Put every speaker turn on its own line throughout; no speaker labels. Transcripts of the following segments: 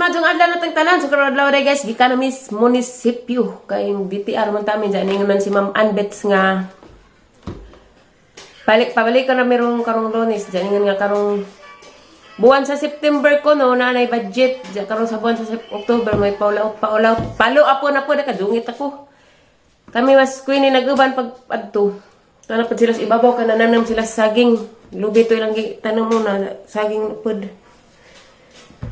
majong adlaw natang tanan sa karon adlaw day guys gikan na Miss Munisipyo kay BTR man tami dyan ingon si Ma'am Anbets nga pabalik ka na merong karong Lunes dyan ingon nga karong buwan sa September ko no nanay budget dyan karong sa buwan sa October may paulaw palo apo na po nakadungit ako kami mas queen ni naguban pag adto tanap sila sa ibabaw ka nananam sila sa saging lubi to ilang tanong mo na saging pud.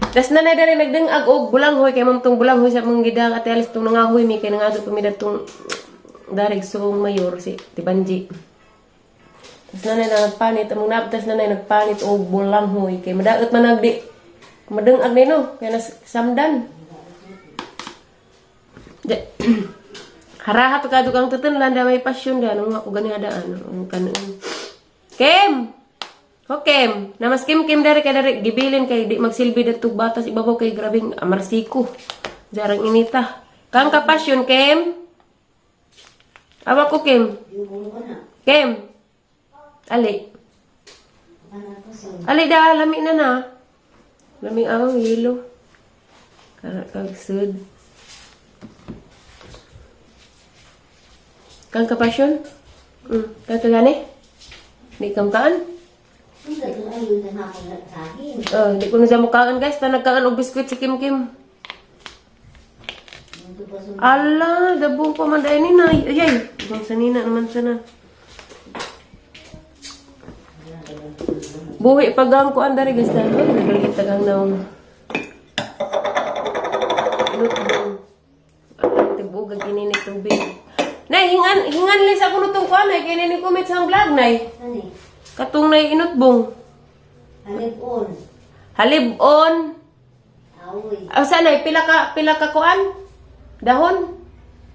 Das nanay dari nagdengag og bulanghoy kay mamtong bulanghoy sa mong gidang at alis tong nangahoy mi kay nangadto pamida tong darig suong mayor si Tibanji. Das nanay nagpanit among nabtas nanay nagpanit og bulanghoy kay madaot man nagdi madengag ni no kay nas samdan. Harahat ka dugang tutunlan da may pasyon da nung ako gani adaan kanon. Kem Hokem, namas kim dari kay dari gibilin kay di magsilbi datog batas ibabaw kay grabing amarsiko. Jarang inita. Kang kapasyon kem? Awa ko kem. Kem. Ali. Ali da lami na na. Lami ang hilo. Kag sud. Kang kapasyon? Kang gani? Di kam kaan? Di ko na siya mukaan guys. Ta nagkaan og biskwit si Kim Kim. Ala, dabong pa man dahil nina. Ayay, ibang sanina naman sana. Buhi pagang ko andari guys. Nabalit tagang naong. Tibuga gininig tubig. Nay, hingan lis ako nutong ko anay. Kaya nini kumit sa vlog, nay. Katong nay inutbong.
Halib-on.
Halib-on.
Aoy.
Sanay pila ka kuan? Dahon?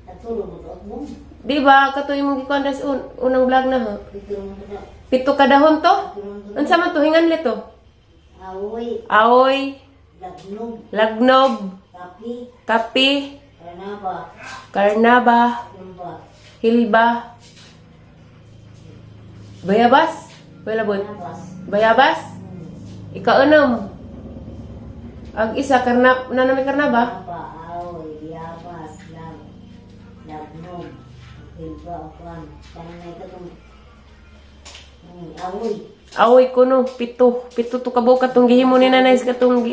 Atulog mo mo.
Di ba katoy mong gikuan das unang vlog na ha?
Pito
7 ka dahon to? Unsa man to hingan li to?
Aoy.
Aoy,
Lagnog.
lagnob,
Kapi.
kapi,
Karnaba.
karnaba,
Lumba.
hilba, bayabas, bayabas,
Nabas.
bayabas, ika-6. Ag isa karna nanami karnaba.
Naba. Aoy. Diabas. Lagnog. Hilba. Okwan. Kananay ka itong. Aoy.
Aoy kuno 7 to kabuka tong gihimo ni nanay sa katong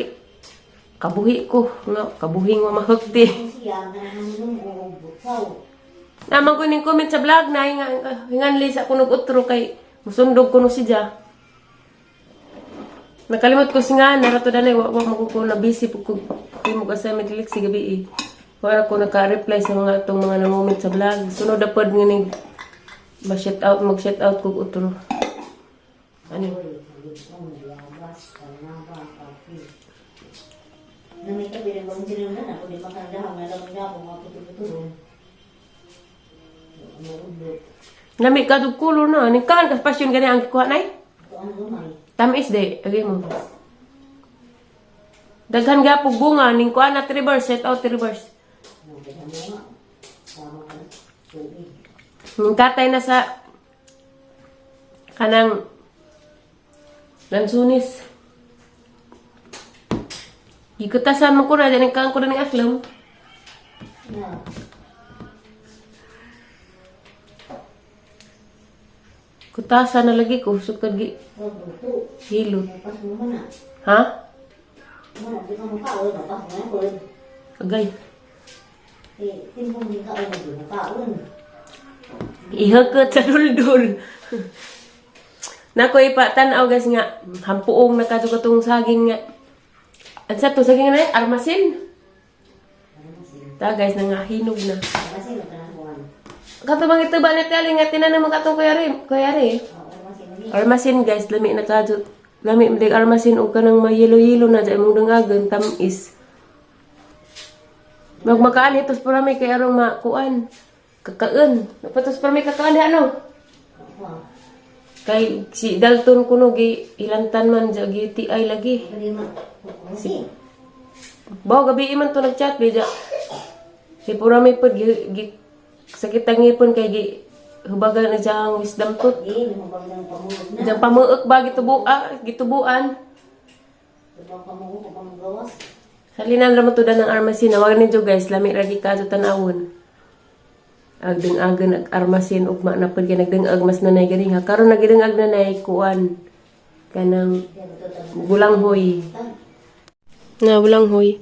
kabuhi ko nga kabuhing wa mahugdi.
Siya nga naman mo butaw.
Naman ko ning comment sa vlog na hingan li sa kunog utro kay musundog kuno siya. Nakalimot ko singa narato danay wa mo ko na busy pug ko mo assignment lik si gabi. Wala ko naka-reply sa mga tong mga nang-comment sa vlog. Sunod na pod nga mag-shout out ko utro. Ano?
Diabas. Karnaba. Kapi. Namay ka binabang sinundan ako di makandahang na lang nga kung mapututuron.
Lami ka dug kulo na. Ning kan kas pasyon gani ang kuha nay?
Ito ang lumay.
Tamis de, agi mo. Daghan gapog bunga ning kuha na reverse, set out reverse.
Nagdahan mo nga. Sama ka na. Tubig.
Ning katay na sa kanang lansunis. Ikutasan mo ko na dyan kang ko na ning aklam.
Na.
Kutasan na lagi ko sukad gi
Pagbuto.
hilot.
Napas mo man na.
Ha?
Mana di ka makaon. Napas mo na po.
Agay.
Timbong di ka na di nakaon.
Ihagkat sa duldul. Nako ipatanaw guys nga hampuong nakadukatong saging nga. At sa to saging na armasin. Ta guys nga hinog na.
Kasi nagkanakuan.
Kato bang ito ba natin nga tinanong mo katong kuyari. Armasin guys lami na kadto. Lami mig armasin o kanang may yelo-yelo na dai mong dungagan tamis. Magmakaan itos para may kay arong makuan. Kakaon. Napatos para may kakaon di ano? Kay si Dalton kuno gi ilantan man jagi TI lagi.
Si.
Baw gabi man to nagchat beja. Si pura may pud gi sakit ang ngipon kay gi hubagan na jang wisdom tooth.
Di mo bang nang pamuod na.
Jang pamuok ba gitubuan.
Ibang pamuod o pamugawas.
Salinan naman to ng armasin. Wag ninyo guys, lami lagi ka sa tanawon. Agdeng-agen ag armasin ugma na pud nagdengag mas nanay ganing ha. Karon nagdengag nanay kuan kanang bulanghoy. Na bulanghoy.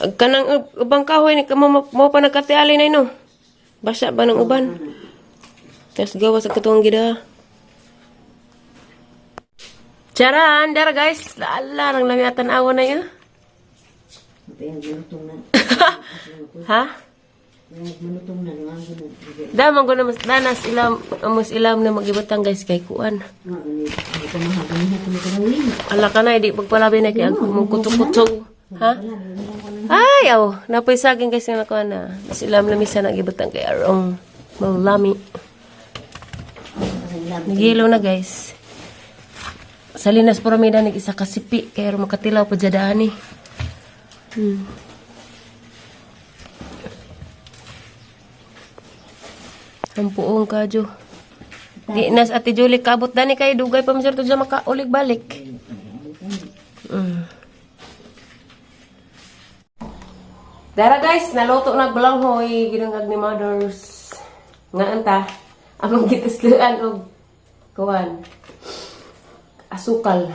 Ag kanang ubang kahoy ni mo pa nagkatiali na no. Basa ba ng uban? Tas gawas sa katuang gida. Charan, dara guys. Lala nang lamiatan awon na yun. Ha?
Manutong na nga gano'n.
Damang ko na mas danas ilam amos ilam na magibutang guys kay kuan.
Hindi ko mahagin na kami.
Ala ka na di pagpalabi na kay mong kutsog-kutsog. Ha? Ay, aw, napoy saging guys na kuan na. Mas ilam na misa nagibutang kay arong malami. Nagilo na guys. Salinas Paramida nag-isa kasipi kaya makatilaw pa jadaan eh. Ang puong kadyo. Di nas Ate Julie kabot dani kay dugay pa masir to dyan makaulig balik. Dara guys, naluto na balanghoy ginangag ni mothers. Nga anta, among gitisluan og kuwan. Asukal.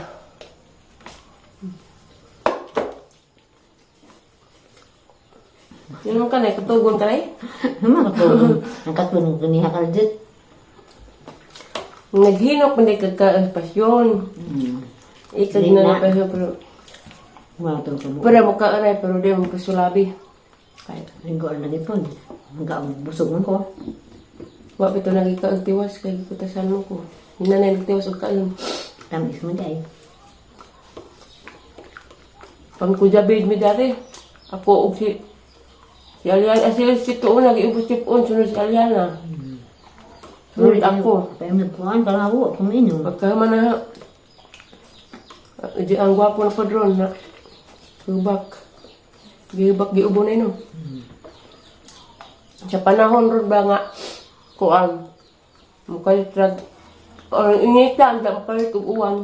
Yun ka na, katugon ka na eh.
Naman ako. Ang katulong ko ni Hakaljit.
Naghinok man din kagka-pasyon. Ikag na na pasyon pero
Matulog ko mo.
para mo ka anay pero di mo kasulabi.
Kahit linggo ang nalipon. Hanggang busog mo ko.
Wa pito lagi ka ang tiwas kay kutasan mo ko. Hinanay nagtiwas og kain.
Tamis mo dahil.
Pang kujabid mi dati. Ako og si Aliana, si Tuon nag-iubos si Puon, sunod si Aliana. Sunod ako.
Kaya nagkuhan, kalawo, kuminom.
Pagkaman na di ang gwapo na padron na gubak. Giubo na yun. Sa panahon ron ba nga kuang mukalitrag or inita ang makalit og uwan.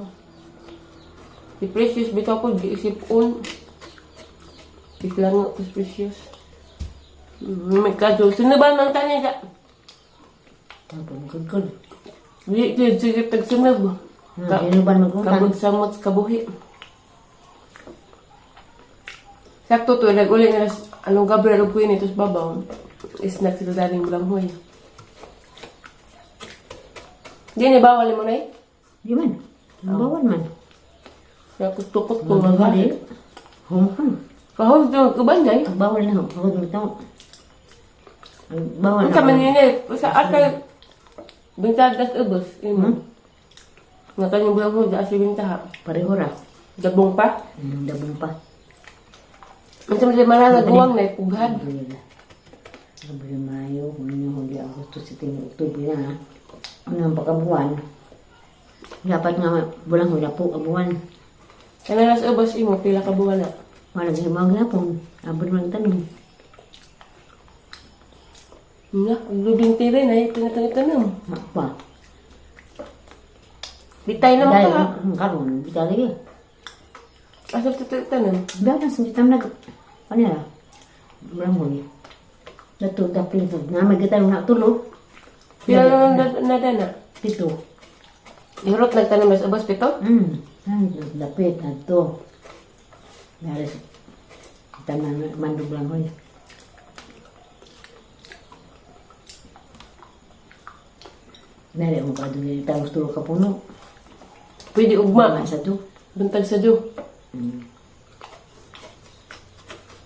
Si Precious bitaw ko giisip on. Biglang nga si Precious. May kadyo. Sinuban mang tanya siya.
Tapos magkagkod.
Hindi, sige, tagsunod.
Sinuban magkutang.
Kabog samot kabuhi. Sakto to, nag-uli nila anong Gabriel o Queen ito sa babaw. Snack sila dating bulanghoy. Di ni bawal mo na eh.
Di man. Bawal man.
Kaya kutukot ko
Bawal
mga
din. Humpang.
kahon ito, kabanday.
Bawal na. Bawal na ito. Bawal
Ang kaman
na.
yun eh. Sa ata, bintadas ubos. Imo. Nga kanyang bulanghoy, daan si bintaha.
Pareho ra.
Dabong pa.
Dabong pa.
Ang sama siya marang nagbuwang na eh, pughad.
Abril, Mayo, Hunyo, Huli, Agosto, September, Oktubre na. Ano ang pagkabuwan? Dapat nga bulang hula po ang buwan.
Kaya nas ubos imo, pila ka buwan na.
Walang himang hapon. Abot man tanong.
Nga, lubing tira na, ito na tanong.
Apa?
Bitay na
Dahil,
maka.
karon, di lagi.
Asal tanong.
Dahil na, sunitam na. Ano yan? Bulang huli. Dato, dapin ito. Namay kita yung natulog.
Pila naman na dana.
Pito.
Ihurot nagtanong mas ubos, pito?
Ay, dapit na ito. Dahil, kita mandog lang huli. Dahil, ang kaduli, tapos tulog ka puno.
Pwede ugma.
Sa ito.
Buntag sa do.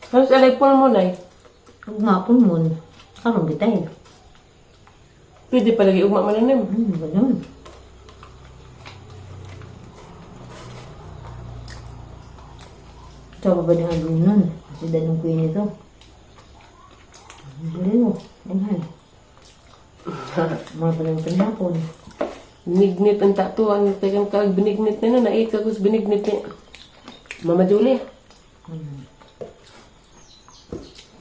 Tapos alay po mo na eh.
Ugmapon mo. Karon bitay.
Pwede palagi ugma malanim.
Ganun. Ito ba na ang nun? Kasi danong queen ito. Huli mo. Ganyan. Mga palang pinapon.
Binignit ang tatuan. Tagang kag binignit na na. Naika ko sa binignit niya. Mama Julie.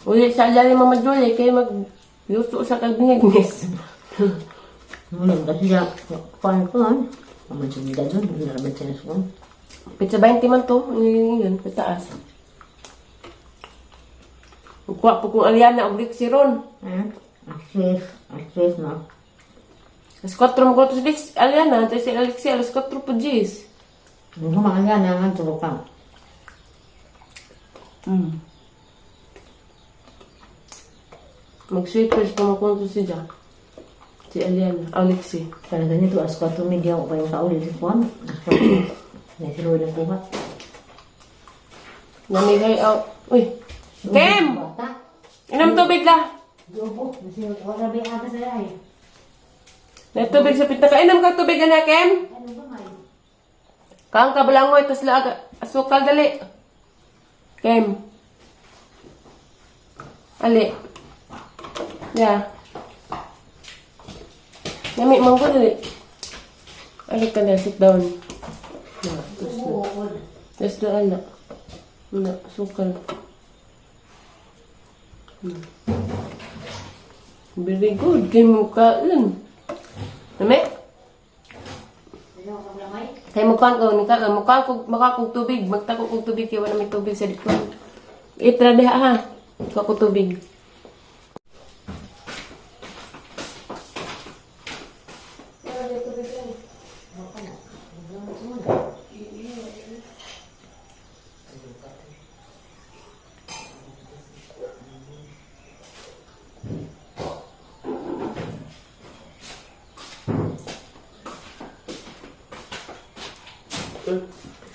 Uli sa alali Mama Julie. Kaya mag-luto sa kag binignis.
Mulang kasi siya. Paano ko han? Mamansin niya doon. Hindi naman siya nasuwan.
Pizza 20 man to. Yun, pataas. Kuha po kong Aliana o Lixi ron.
Access na.
Alas 4 mo ko ito si Aliana. Ito si Alexi, alas 4 po Gis.
Yung kumakaya na nga, tulog ka.
Mag-sweepers pa makunto si Jack. Si Aliana, Alexi.
Talaga nito, as 4 media ko pa yung kauli si Juan. Nasiluwi na kuha.
Namigay out. Uy! Kem!
Bata.
Inam tubig la!
Dobo, nasiluwi. Wala ba yung aga sa lahi?
Na tubig sa pitaka. Inam ka tubig na, Kem?
Ano ba may?
Kaang kabalangoy, tas laag. Asukal dali. Kem. Ali. Yeah. Nami, mangko dali. Ali ka na, sit down. Yeah, tas doon na. Na, sukal. Very good. Kay mo kain. Nami? Kay mo kan ko, nika mo kan ko makakog tubig, magtako kog tubig kay wala may tubig sa likod. Itra diha ha. Kako tubig.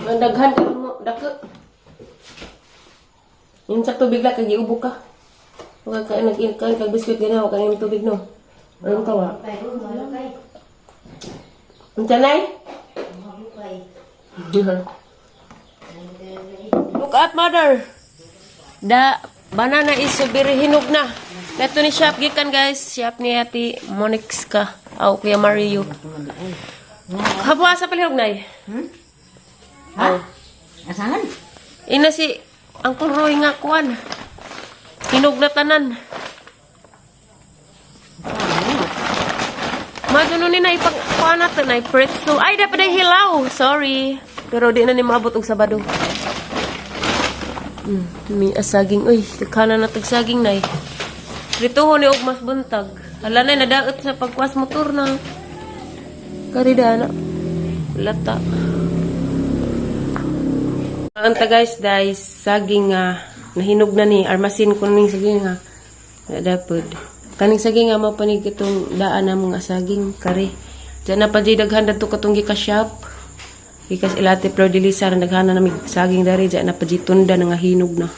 Ang daghan ka mo, dako. Yung sa tubig lang, kag iubo ka. Huwag ka nag-inkan, kag biskuit ganaw, kag yung tubig no. Anong kawa? Ang tanay? Look at mother. The banana is very hinog na. Ito ni shop gikan guys. Shop ni Ate Monix ka. Aw, Kuya Mario. Habwa sa palihog na
Ha? Asahan?
Ina si Uncle Roy nga kuan. Hinog na tanan. Maduno ni na ipang kuan natin ay pretzel. Ay, dapat ay hilaw. Sorry. Pero di na ni maabot og Sabado. Mi asaging. Uy, kana na tag saging na eh. Rituho ni og mas buntag. Hala na nadaot sa pagkuas motor na. Karida na. Lata. Anta guys, saging nga nahinog na ni armasin ko ning saging nga. Dapat kaning saging nga mapanig itong daan na mga saging kare. Diyan na pa di daghan dadto katong gika shop. Gikas ilate pro dilisar daghana na mig saging dari diyan na pa di tunda nga hinog na.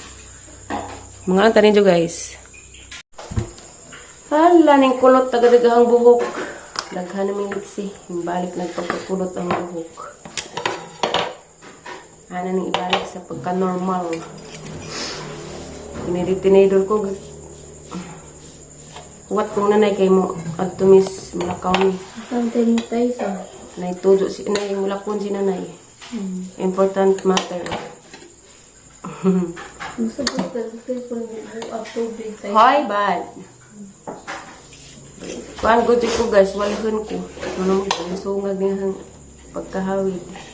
Mga anta ninyo guys. Hala ning kulot tagadagahang buhok. Daghan na mig liksi, balik nagpagkulot ang buhok. Ano nang ibalik sa pagka-normal. Tinidor ko. Huwat kong nanay kay mo at tumis mulakaw ni.
Ang tayo sa.
Naitudo si nanay, mulakon si nanay. Important matter.
Masabot ka gusto ko buak tubig tayo.
Hoy, bad. Kuan ko ko guys, walihon ko. Ano mo sungag niya pagkahawid.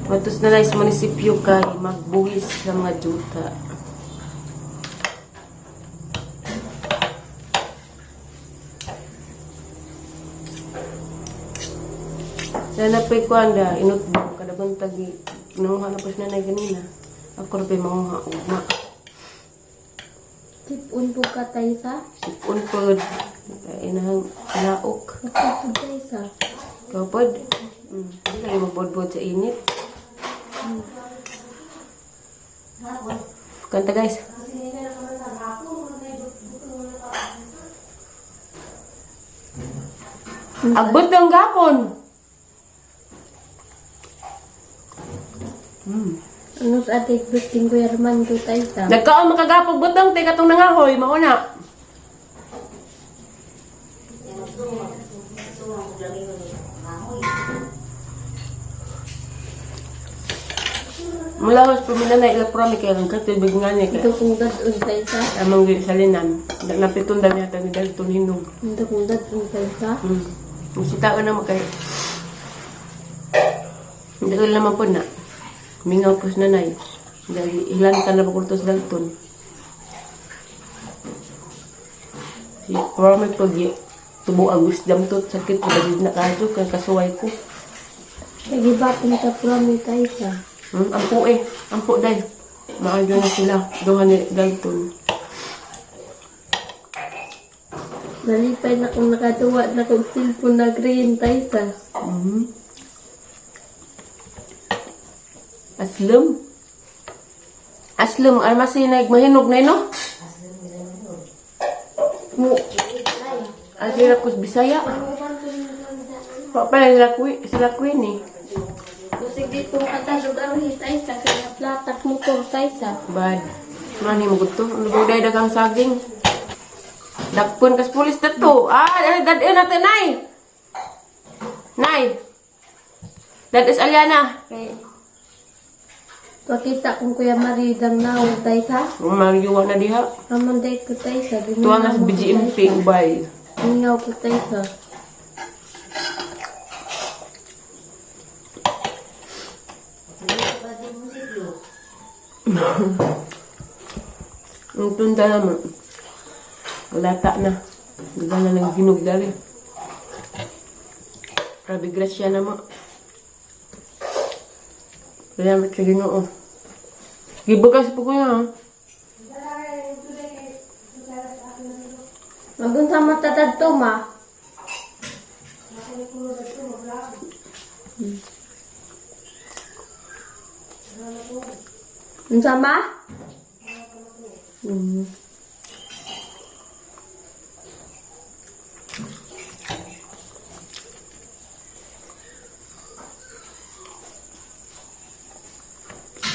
Matos na lang sa munisipyo kay magbuhis sa mga juta. Sana pa'y kuanda, inutbong, kadabang tagi, nanguha na pas nanay ganina. Ako na pa'y manguha, ugma.
Tipon po ka tayo sa.
Sipon pod, inahang laok.
Kapag tayo sa.
Kapod, hindi kayo mabod-bod sa init. Kanta guys. Agbot ng gapon.
Ano sa ating Christine Kuya Herman ko tayo sa.
Nagkaon makagapog butang te katong nangahoy mauna. Mula mas pumila na ila promi kaya ang katibig nga niya
Ito
kaya
kung dadun tayo sa.
amang salinan. Napiton daw niya tayo dahil itong hinog.
Ito kung dadun tayo sa.
Ang sitaan naman kayo. Hindi ko naman po na. Mingaw po sa nanay. Dahil ilan ka na pagkultos dalton. Si para may pagi tubo ang wisdom to sakit ko dahil na kadyo kay kasuway ko.
Nagibatin ka promi tayo sa.
Ampo ampo dahil. Maadyo na sila. Doon ni dalton.
Nalipay na kung nakatuwa na kung cellphone na green tayo sa.
Aslem, ay masinag mahinog na no? Mo. Ay sila kus Bisaya. Pa pala sila Queen ni.
Kusig dito katalog ang hitay sa kaya platak mo kong tayo sa.
Bad. Mani mo gusto. Ano ba day dagang saging? Dakpon kas pulis tato. Dadin natin nay. Nay. That is Aliana.
Okay. Pakita kung Kuya Maridang nawag tayo sa.
Mariwa na diha.
Amanday ko tayo sa.
Tuwa nga sa BGMP ubay.
Mingaw ko tayo sa.
Ang tunda naman. Lata na. Diba na nang ginog dali. Grabe grasya naman. Salamat sa Ginoo. Gibagas po ko yan.
Magun sa matatad to ma. Unsa ma?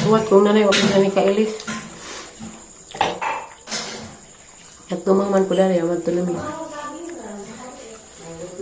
Uwat kong nanay, wag na ni Kailis. Nagtumang man ko dali, amad to namin.